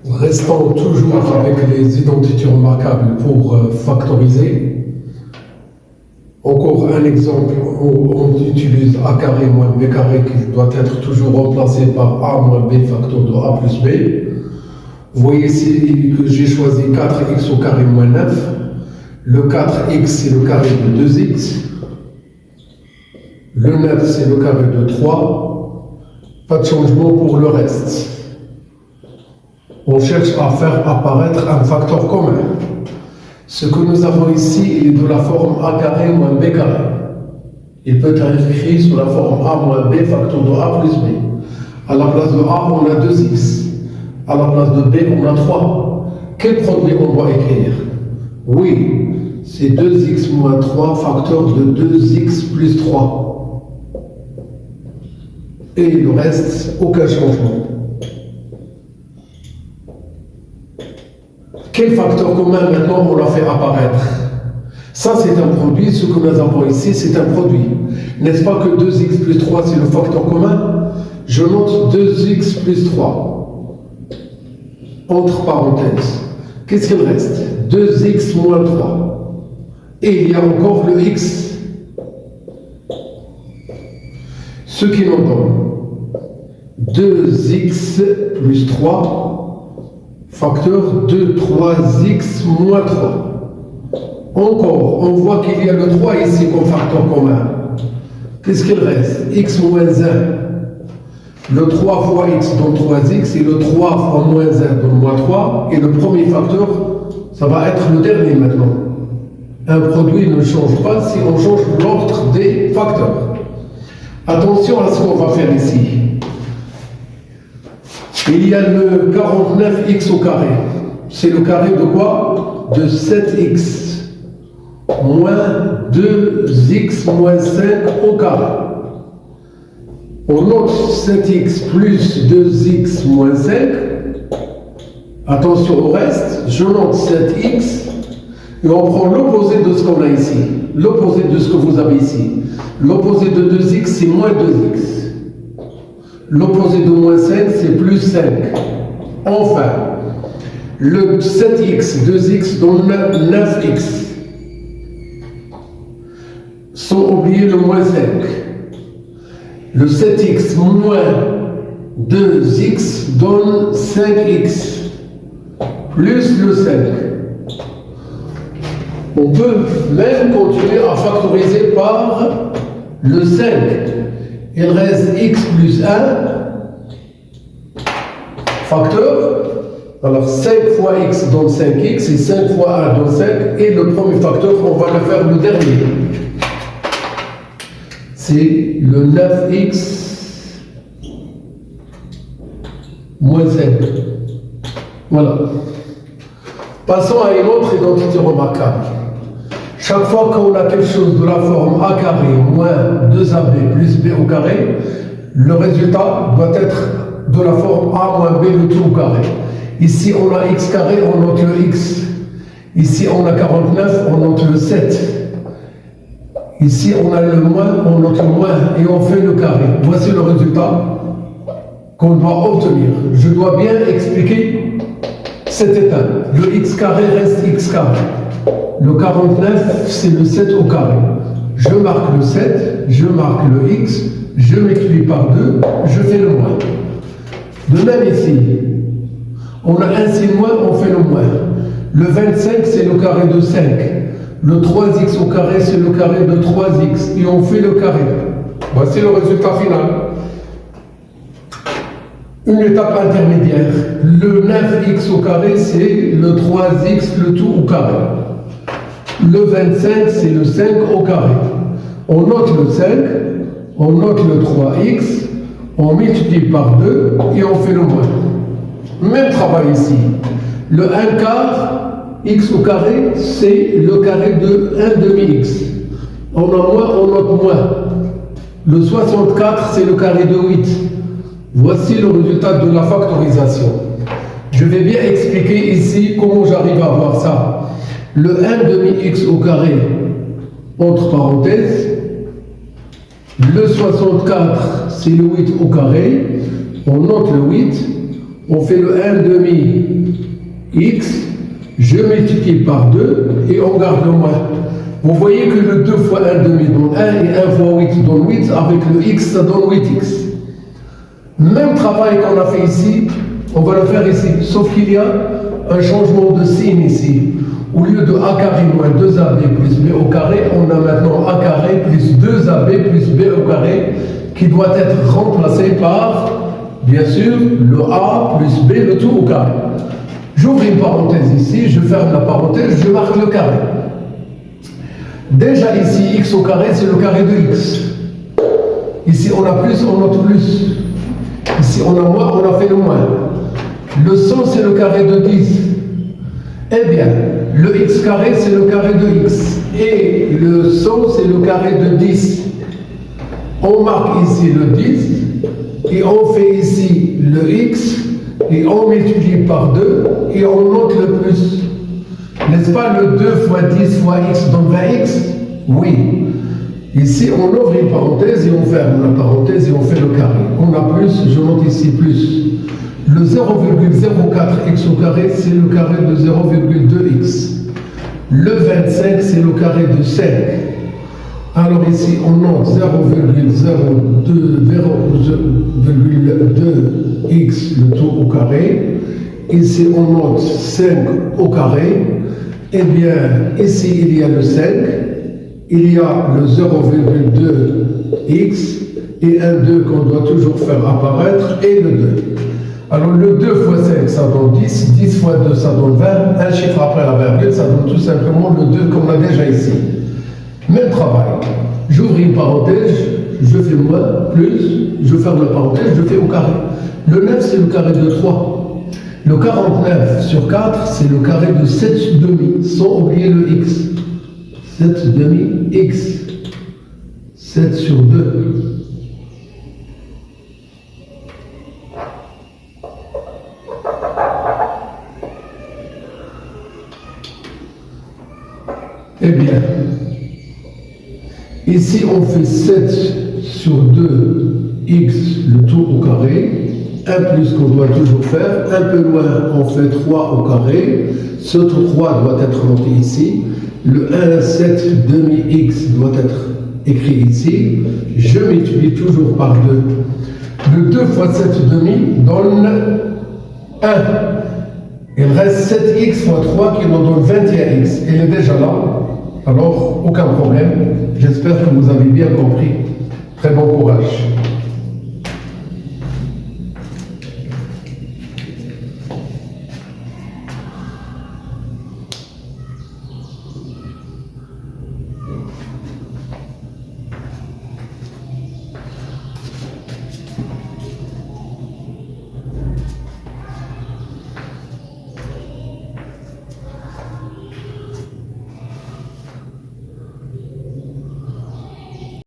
Restons toujours avec les identités remarquables pour factoriser. Encore un exemple où on utilise a carré moins b carré qui doit être toujours remplacé par a moins b facteur de a plus b. Vous voyez ici que j'ai choisi 4x au carré moins 9. Le 4x c'est le carré de 2x. Le 9 c'est le carré de 3. Pas de changement pour le reste. On cherche à faire apparaître un facteur commun. Ce que nous avons ici il est de la forme a carré moins b carré. Il peut être écrit sous la forme a moins b facteur de a plus b. À la place de a, on a 2x. À la place de b, on a 3. Quel produit on doit écrire? Oui, c'est 2x moins 3 facteur de 2x plus 3. Et le reste, aucun changement. Quel facteur commun maintenant on l'a fait apparaître? Ça c'est un produit, ce que nous avons ici c'est un produit. N'est-ce pas que 2x plus 3 c'est le facteur commun? Je note 2x plus 3. Entre parenthèses. Qu'est-ce qu'il reste? 2x moins 3. Et il y a encore le x. Ce qui nous donne 2x plus 3 facteur de 3x moins 3. Encore, on voit qu'il y a le 3 ici comme facteur commun. Qu'est-ce qu'il reste? X moins 1. Le 3 fois x donne 3x et le 3 fois moins 1 donne moins 3. Et le premier facteur, ça va être le dernier maintenant. Un produit ne change pas si on change l'ordre des facteurs. Attention à ce qu'on va faire ici. Il y a le 49x au carré. C'est le carré de quoi? De 7x moins 2x moins 5 au carré. On note 7x plus 2x moins 5. Attention au reste. Je note 7x et on prend l'opposé de ce qu'on a ici. L'opposé de ce que vous avez ici. L'opposé de 2x c'est moins 2x. L'opposé de moins 5, c'est plus 5. Enfin, le 7x, 2x donne 9x. Sans oublier le moins 5. Le 7x moins 2x donne 5x. Plus le 5. On peut même continuer à factoriser par le 5. Il reste x plus 1, facteur. Alors 5 fois x donne 5x, et 5 fois 1 donne 5, et le premier facteur, on va le faire le dernier. C'est le 9x moins 5. Voilà. Passons à une autre identité remarquable. Chaque fois qu'on a quelque chose de la forme a carré moins 2ab plus b au carré, le résultat doit être de la forme a moins b le tout au carré. Ici on a x carré, on note le x. Ici on a 49, on note le 7. Ici on a le moins, on note le moins et on fait le carré. Voici le résultat qu'on doit obtenir. Je dois bien expliquer cet état. Le x carré reste x carré. Le 49, c'est le 7 au carré. Je marque le 7, je marque le x, je multiplie par 2, je fais le moins. De même ici, on a un signe moins, on fait le moins. Le 25, c'est le carré de 5. Le 3x au carré, c'est le carré de 3x. Et on fait le carré. Voici le résultat final. Une étape intermédiaire. Le 9x au carré, c'est le 3x, le tout au carré. Le 25, c'est le 5 au carré. On note le 5, on note le 3x, on multiplie par 2 et on fait le moins. Même travail ici. Le 1 quart, x au carré, c'est le carré de 1 demi-x. On a moins, on note moins. Le 64, c'est le carré de 8. Voici le résultat de la factorisation. Je vais bien expliquer ici comment j'arrive à voir ça. Le 1 demi-x au carré, entre parenthèses, le 64, c'est le 8 au carré, on note le 8, on fait le 1 demi x, je multiplie par 2 et on garde le moins. Vous voyez que le 2 fois 1 demi donne 1 et 1 fois 8 donne 8, avec le x ça donne 8x. Même travail qu'on a fait ici, on va le faire ici, sauf qu'il y a un changement de signe ici. Au lieu de a carré moins 2ab plus b au carré, on a maintenant a carré plus 2ab plus b au carré qui doit être remplacé par, bien sûr, le a plus b, le tout au carré. J'ouvre une parenthèse ici, je ferme la parenthèse, je marque le carré. Déjà ici, x au carré, c'est le carré de x. Ici, on a plus, on note plus. Ici, on a moins, on a fait le moins. Le 100, c'est le carré de 10. Eh bien, le x carré, c'est le carré de x. Et le 100, c'est le carré de 10. On marque ici le 10. Et on fait ici le x. Et on multiplie par 2. Et on note le plus. N'est-ce pas le 2 fois 10 fois x donne 20x? Oui. Ici, on ouvre une parenthèse et on ferme la parenthèse et on fait le carré. On a plus, je note ici plus. Le 0,04x au carré, c'est le carré de 0,2x. Le 25, c'est le carré de 5. Alors ici, on note 0,2x, le tout au carré. Ici, on note 5 au carré. Eh bien, ici, il y a le 5. Il y a le 0,2x et un 2 qu'on doit toujours faire apparaître et le 2. Alors le 2 fois 5 ça donne 10, 10 fois 2 ça donne 20, un chiffre après la virgule ça donne tout simplement le 2 qu'on a déjà ici. Même travail, j'ouvre une parenthèse, je fais moins, plus, je ferme la parenthèse, je fais au carré. Le 9 c'est le carré de 3. Le 49 sur 4 c'est le carré de 7 demi, sans oublier le x. 7 demi x, 7 sur 2. Eh bien, ici on fait 7 sur 2 x, le tout au carré. 1 plus qu'on doit toujours faire. Un peu loin, on fait 3 au carré. Ce 3 doit être noté ici. Le 1, 7 demi x doit être écrit ici. Je multiplie toujours par 2. Le 2 fois 7 demi donne 1. Il reste 7x fois 3 qui nous donne 21x. Il est déjà là. Alors, aucun problème. J'espère que vous avez bien compris. Très bon courage.